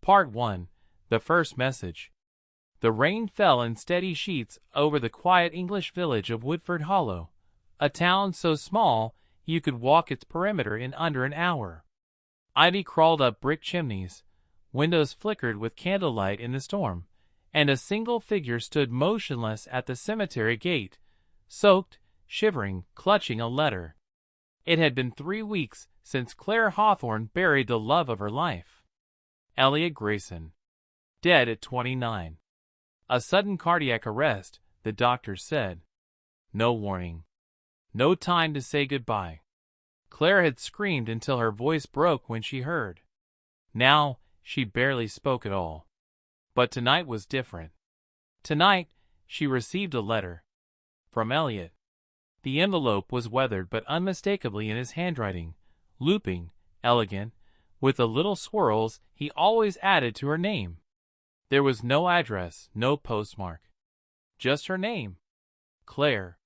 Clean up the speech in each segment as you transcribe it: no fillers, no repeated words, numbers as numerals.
Part 1. The First Message. The rain fell in steady sheets over the quiet English village of Woodford Hollow, a town so small you could walk its perimeter in under an hour. Ivy crawled up brick chimneys, windows flickered with candlelight in the storm, and a single figure stood motionless at the cemetery gate, soaked, shivering, clutching a letter. It had been 3 weeks since Claire Hawthorne buried the love of her life, Elliot Grayson, dead at 29. A sudden cardiac arrest, the doctors said. No warning. No time to say goodbye. Claire had screamed until her voice broke when she heard. Now, she barely spoke at all. But tonight was different. Tonight, she received a letter. From Elliot. The envelope was weathered but unmistakably in his handwriting, looping, elegant, with the little swirls he always added to her name. There was no address, no postmark. Just her name. Claire.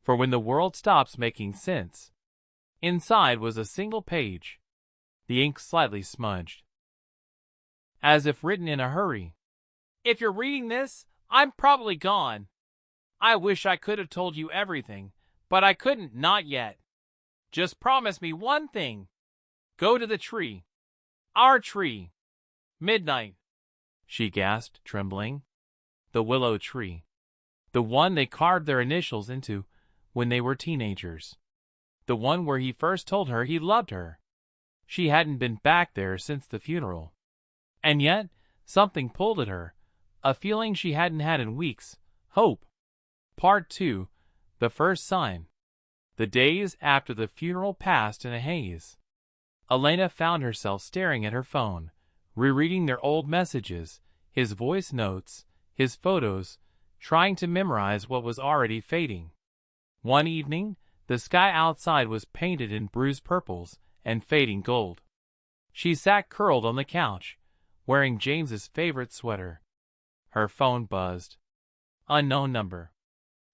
For when the world stops making sense. Inside was a single page. The ink slightly smudged. As if written in a hurry. If you're reading this, I'm probably gone. I wish I could have told you everything, but I couldn't, not yet. Just promise me one thing. Go to the tree. Our tree. Midnight. She gasped, trembling. The willow tree. The one they carved their initials into when they were teenagers. The one where he first told her he loved her. She hadn't been back there since the funeral. And yet, something pulled at her, a feeling she hadn't had in weeks, hope. Part 2. The First Sign. The days after the funeral passed in a haze. Elena found herself staring at her phone, rereading their old messages, his voice notes, his photos, trying to memorize what was already fading. One evening, the sky outside was painted in bruised purples and fading gold. She sat curled on the couch, wearing James's favorite sweater. Her phone buzzed. Unknown number.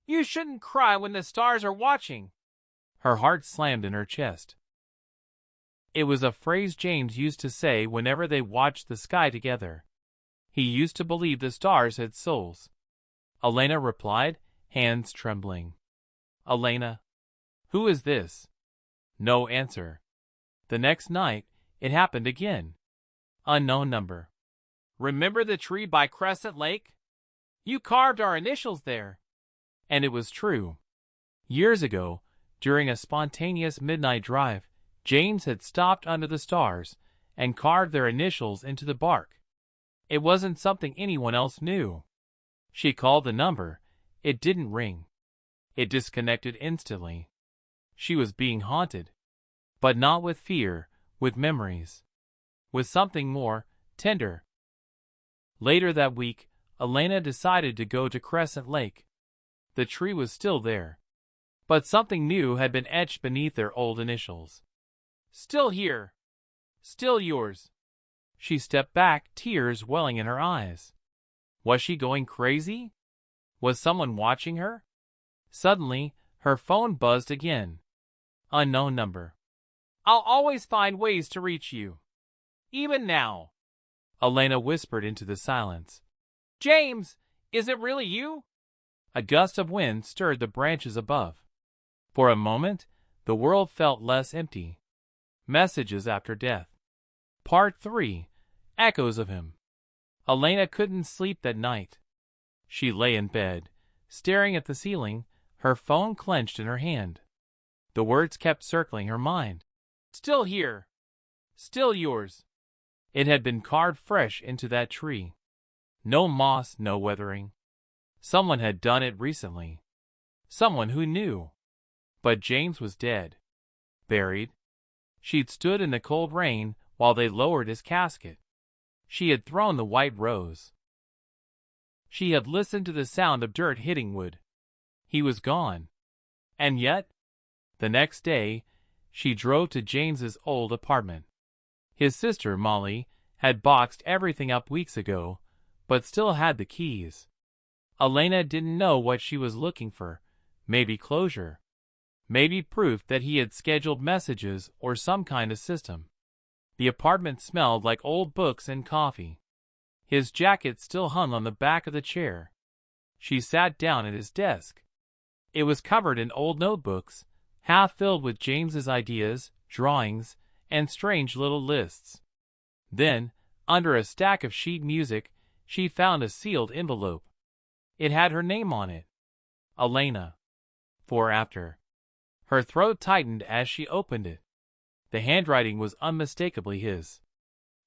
You shouldn't cry when the stars are watching. Her heart slammed in her chest. It was a phrase James used to say whenever they watched the sky together. He used to believe the stars had souls. Elena replied, hands trembling. Elena. Who is this? No answer. The next night, it happened again. Unknown number. Remember the tree by Crescent Lake? You carved our initials there. And it was true. Years ago, during a spontaneous midnight drive, James had stopped under the stars and carved their initials into the bark. It wasn't something anyone else knew. She called the number. It didn't ring. It disconnected instantly. She was being haunted. But not with fear, with memories. With something more tender. Later that week, Elena decided to go to Crescent Lake. The tree was still there. But something new had been etched beneath their old initials. Still here. Still yours. She stepped back, tears welling in her eyes. Was she going crazy? Was someone watching her? Suddenly, her phone buzzed again. Unknown number. I'll always find ways to reach you. Even now. Elena whispered into the silence. James, is it really you? A gust of wind stirred the branches above. For a moment, the world felt less empty. Messages after death. Part 3. Echoes of him. Elena couldn't sleep that night. She lay in bed, staring at the ceiling, her phone clenched in her hand. The words kept circling her mind. Still here. Still yours. It had been carved fresh into that tree. No moss, no weathering. Someone had done it recently. Someone who knew. But James was dead. Buried. She'd stood in the cold rain while they lowered his casket. She had thrown the white rose. She had listened to the sound of dirt hitting wood. He was gone. And yet, the next day, she drove to James's old apartment. His sister, Molly, had boxed everything up weeks ago, but still had the keys. Elena didn't know what she was looking for. Maybe closure. Maybe proof that he had scheduled messages or some kind of system. The apartment smelled like old books and coffee. His jacket still hung on the back of the chair. She sat down at his desk. It was covered in old notebooks, half filled with James's ideas, drawings, and strange little lists. Then, under a stack of sheet music, she found a sealed envelope. It had her name on it. Elena. For after. Her throat tightened as she opened it. The handwriting was unmistakably his.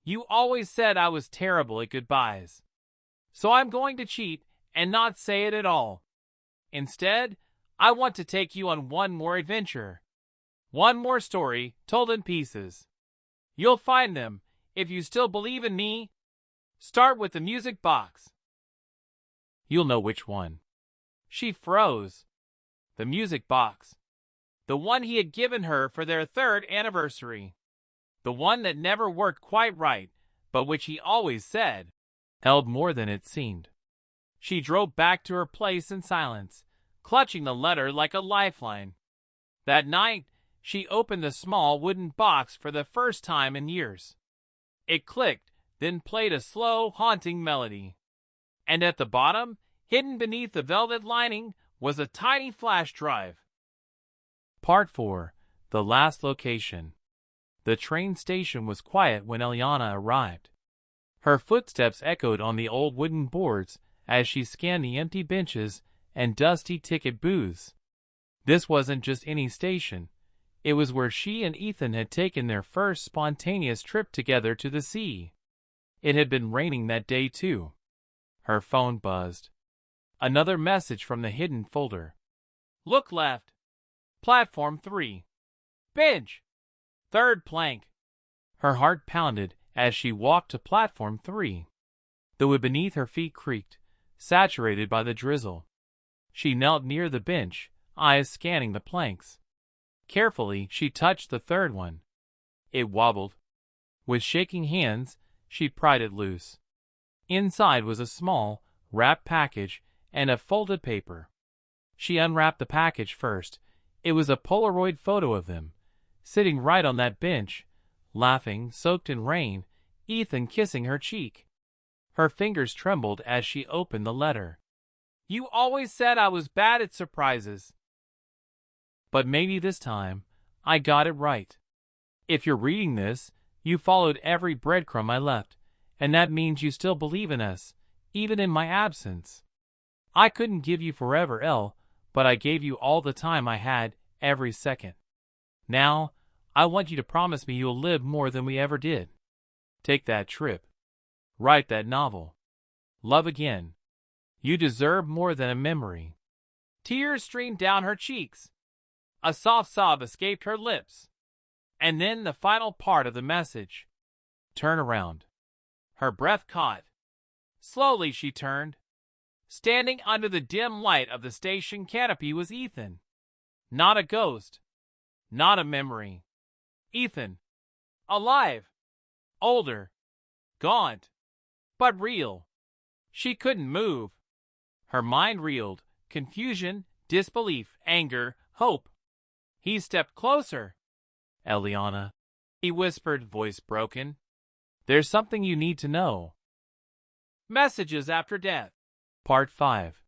You always said I was terrible at goodbyes. So I'm going to cheat and not say it at all. Instead, I want to take you on one more adventure. One more story told in pieces. You'll find them if you still believe in me. Start with the music box. You'll know which one. She froze. The music box. The one he had given her for their 3rd anniversary. The one that never worked quite right, but which he always said held more than it seemed. She drove back to her place in silence, clutching the letter like a lifeline. That night, she opened the small wooden box for the first time in years. It clicked, then played a slow, haunting melody. And at the bottom, hidden beneath the velvet lining, was a tiny flash drive. Part 4. The Last Location. The train station was quiet when Eliana arrived. Her footsteps echoed on the old wooden boards as she scanned the empty benches and dusty ticket booths. This wasn't just any station. It was where she and Ethan had taken their first spontaneous trip together to the sea. It had been raining that day, too. Her phone buzzed. Another message from the hidden folder. Look left. Platform 3. Bench. 3rd plank. Her heart pounded as she walked to platform 3. The wood beneath her feet creaked, saturated by the drizzle. She knelt near the bench, eyes scanning the planks. Carefully, she touched the 3rd one. It wobbled. With shaking hands, she pried it loose. Inside was a small, wrapped package and a folded paper. She unwrapped the package first. It was a Polaroid photo of them, sitting right on that bench, laughing, soaked in rain, Ethan kissing her cheek. Her fingers trembled as she opened the letter. You always said I was bad at surprises. But maybe this time, I got it right. If you're reading this, you followed every breadcrumb I left, and that means you still believe in us, even in my absence. I couldn't give you forever, Elle, but I gave you all the time I had, every second. Now, I want you to promise me you'll live more than we ever did. Take that trip. Write that novel. Love again. You deserve more than a memory. Tears streamed down her cheeks. A soft sob escaped her lips. And then the final part of the message. Turn around. Her breath caught. Slowly she turned. Standing under the dim light of the station canopy was Ethan. Not a ghost. Not a memory. Ethan. Alive. Older. Gaunt. But real. She couldn't move. Her mind reeled. Confusion, disbelief, anger, hope. He stepped closer. Eliana, he whispered, voice broken. There's something you need to know. Messages after death. Part 5.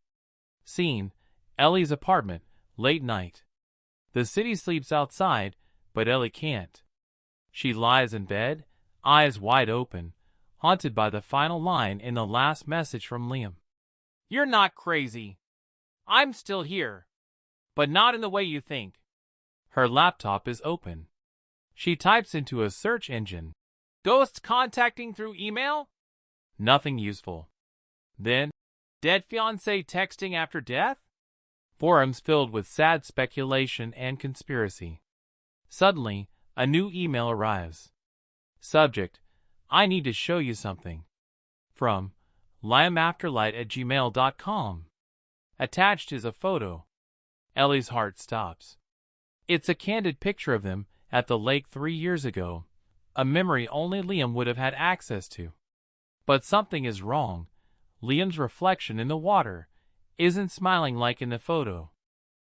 Scene: Ellie's apartment, late night. The city sleeps outside, but Ellie can't. She lies in bed, eyes wide open, haunted by the final line in the last message from Liam. You're not crazy. I'm still here. But not in the way you think. Her laptop is open. She types into a search engine. Ghosts contacting through email? Nothing useful. Then, dead fiancé texting after death? Forums filled with sad speculation and conspiracy. Suddenly, a new email arrives. Subject: I need to show you something. From liamafterlight@gmail.com. Attached is a photo. Ellie's heart stops. It's a candid picture of them at the lake 3 years ago, a memory only Liam would have had access to. But something is wrong. Liam's reflection in the water isn't smiling like in the photo.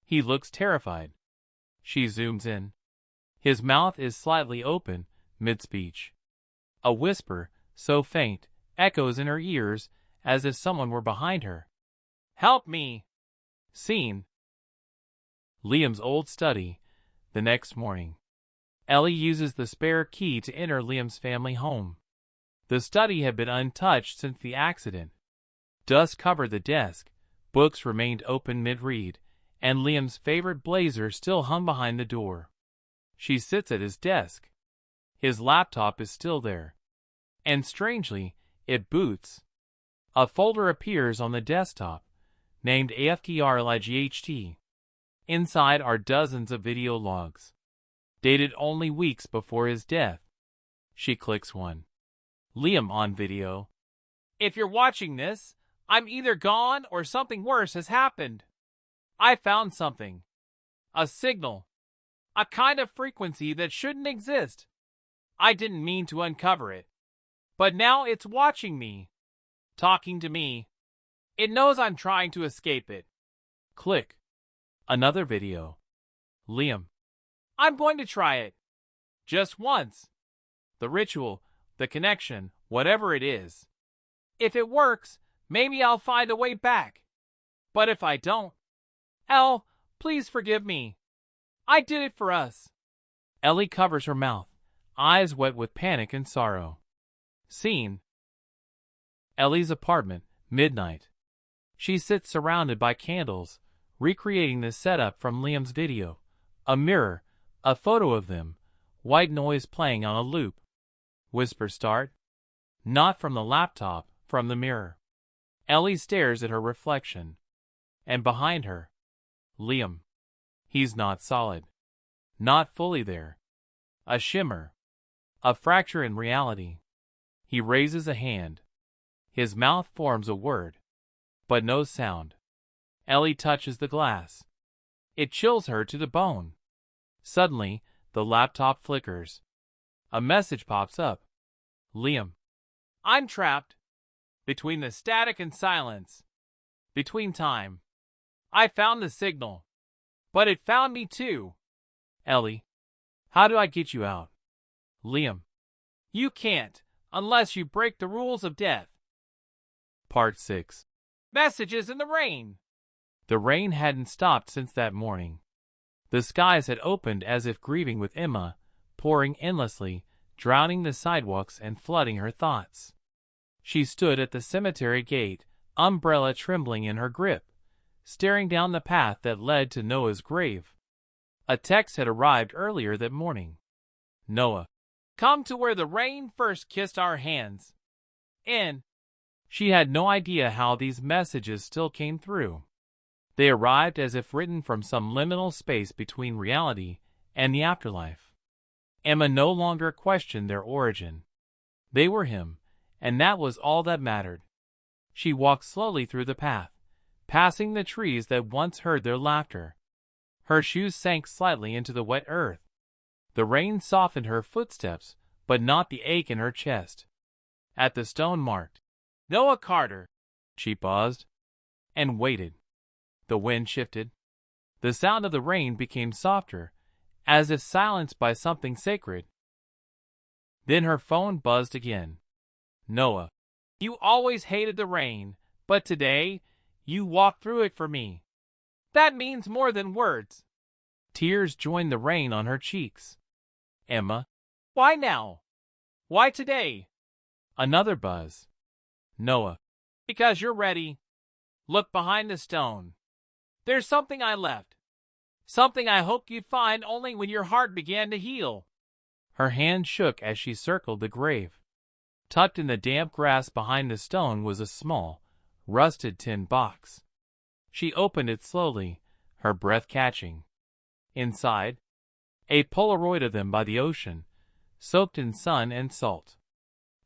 He looks terrified. She zooms in. His mouth is slightly open, mid-speech. A whisper, so faint, echoes in her ears as if someone were behind her. Help me! Scene. Liam's old study. The next morning, Ellie uses the spare key to enter Liam's family home. The study had been untouched since the accident. Dust covered the desk, books remained open mid-read, and Liam's favorite blazer still hung behind the door. She sits at his desk. His laptop is still there. And strangely, it boots. A folder appears on the desktop, named AFKRLIGHT. Inside are dozens of video logs, dated only weeks before his death. She clicks one. Liam on video. If you're watching this, I'm either gone or something worse has happened. I found something. A signal. A kind of frequency that shouldn't exist. I didn't mean to uncover it. But now it's watching me. Talking to me. It knows I'm trying to escape it. Click. Another video. Liam. I'm going to try it. Just once. The ritual, the connection, whatever it is. If it works, maybe I'll find a way back. But if I don't, Elle, please forgive me. I did it for us. Ellie covers her mouth, eyes wet with panic and sorrow. Scene. Ellie's apartment, midnight. She sits surrounded by candles, recreating the setup from Liam's video. A mirror, a photo of them, white noise playing on a loop. Whisper start. Not from the laptop, from the mirror. Ellie stares at her reflection. And behind her, Liam. He's not solid. Not fully there. A shimmer. A fracture in reality. He raises a hand. His mouth forms a word. But no sound. Ellie touches the glass. It chills her to the bone. Suddenly, the laptop flickers. A message pops up. Liam. I'm trapped. Between the static and silence. Between time. I found the signal. But it found me too. Ellie. How do I get you out? Liam. You can't, unless you break the rules of death. Part 6. Messages in the rain. The rain hadn't stopped since that morning. The skies had opened as if grieving with Emma, pouring endlessly, drowning the sidewalks and flooding her thoughts. She stood at the cemetery gate, umbrella trembling in her grip, staring down the path that led to Noah's grave. A text had arrived earlier that morning. Noah. Come to where the rain first kissed our hands. N. She had no idea how these messages still came through. They arrived as if written from some liminal space between reality and the afterlife. Emma no longer questioned their origin. They were him, and that was all that mattered. She walked slowly through the path, passing the trees that once heard their laughter. Her shoes sank slightly into the wet earth. The rain softened her footsteps, but not the ache in her chest. At the stone marked, Noah Carter, she paused and waited. The wind shifted. The sound of the rain became softer, as if silenced by something sacred. Then her phone buzzed again. Noah. You always hated the rain, but today, you walked through it for me. That means more than words. Tears joined the rain on her cheeks. Emma. Why now? Why today? Another buzz. Noah. Because you're ready. Look behind the stone. There's something I left. Something I hoped you'd find only when your heart began to heal. Her hand shook as she circled the grave. Tucked in the damp grass behind the stone was a small, rusted tin box. She opened it slowly, her breath catching. Inside, a Polaroid of them by the ocean, soaked in sun and salt.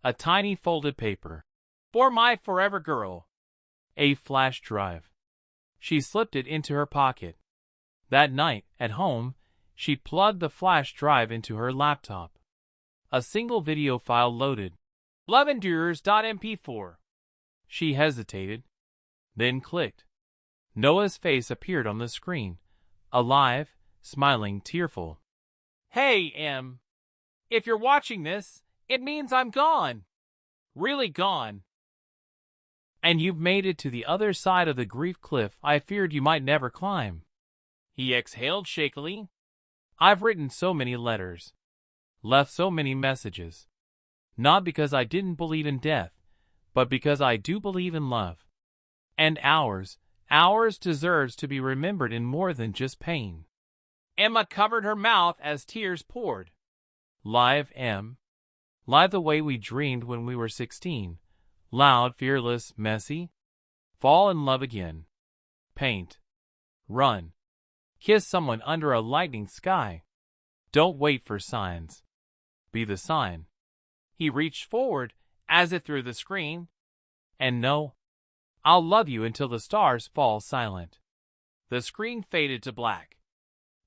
A tiny folded paper. For my forever girl. A flash drive. She slipped it into her pocket. That night, at home, she plugged the flash drive into her laptop. A single video file loaded. Lovendurers.mp4. She hesitated, then clicked. Noah's face appeared on the screen, alive, smiling, tearful. Hey, Em. If you're watching this, it means I'm gone. Really gone. And you've made it to the other side of the grief cliff I feared you might never climb. He exhaled shakily. I've written so many letters, left so many messages. Not because I didn't believe in death, but because I do believe in love. And ours deserves to be remembered in more than just pain. Emma covered her mouth as tears poured. Live, Em. Live the way we dreamed when we were 16. Loud, fearless, messy. Fall in love again. Paint. Run. Kiss someone under a lightning sky. Don't wait for signs. Be the sign. He reached forward, as if through the screen. And no, I'll love you until the stars fall silent. The screen faded to black.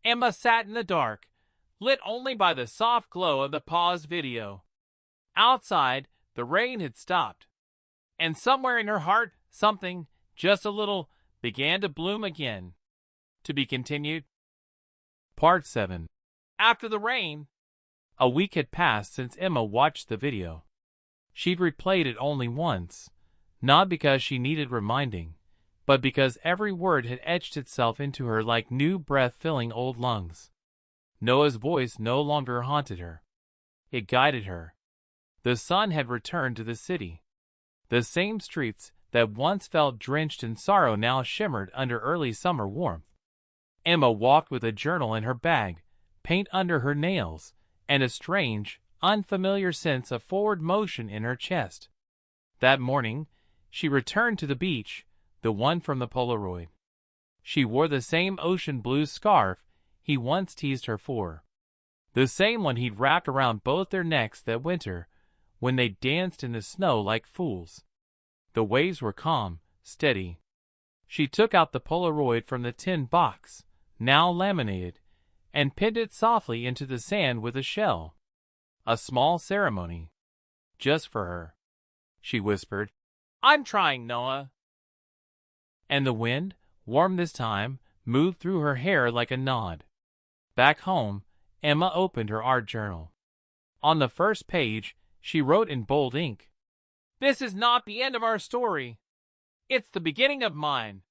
Emma sat in the dark, lit only by the soft glow of the paused video. Outside, the rain had stopped. And somewhere in her heart, something, just a little, began to bloom again. To be continued. Part 7. After the rain. A week had passed since Emma watched the video. She'd replayed it only once, not because she needed reminding, but because every word had etched itself into her like new breath filling old lungs. Noah's voice no longer haunted her. It guided her. The sun had returned to the city. The same streets that once felt drenched in sorrow now shimmered under early summer warmth. Emma walked with a journal in her bag, paint under her nails, and a strange, unfamiliar sense of forward motion in her chest. That morning, she returned to the beach, the one from the Polaroid. She wore the same ocean blue scarf he once teased her for. The same one he'd wrapped around both their necks that winter, when they danced in the snow like fools. The waves were calm, steady. She took out the Polaroid from the tin box, now laminated, and pinned it softly into the sand with a shell. A small ceremony. Just for her. She whispered, "I'm trying, Noah." And the wind, warm this time, moved through her hair like a nod. Back home, Emma opened her art journal. On the first page, she wrote in bold ink, "This is not the end of our story. It's the beginning of mine."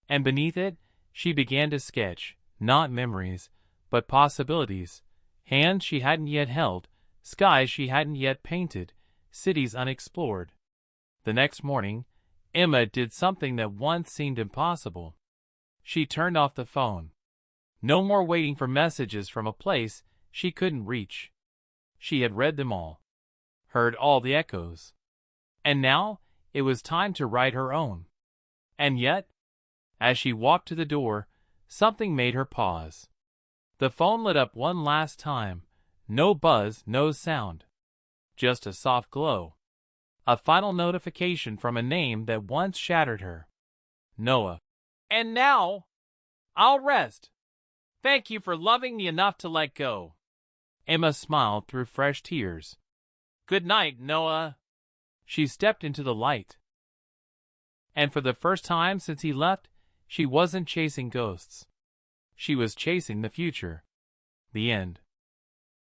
And beneath it, she began to sketch, not memories, but possibilities. Hands she hadn't yet held, skies she hadn't yet painted, cities unexplored. The next morning, Emma did something that once seemed impossible. She turned off the phone. No more waiting for messages from a place she couldn't reach. She had read them all, heard all the echoes. And now it was time to write her own. And yet, as she walked to the door, something made her pause. The phone lit up one last time. No buzz, no sound. Just a soft glow. A final notification from a name that once shattered her. Noah. "And now, I'll rest. Thank you for loving me enough to let go." Emma smiled through fresh tears. "Good night, Noah." She stepped into the light. And for the first time since he left, she wasn't chasing ghosts. She was chasing the future. The end.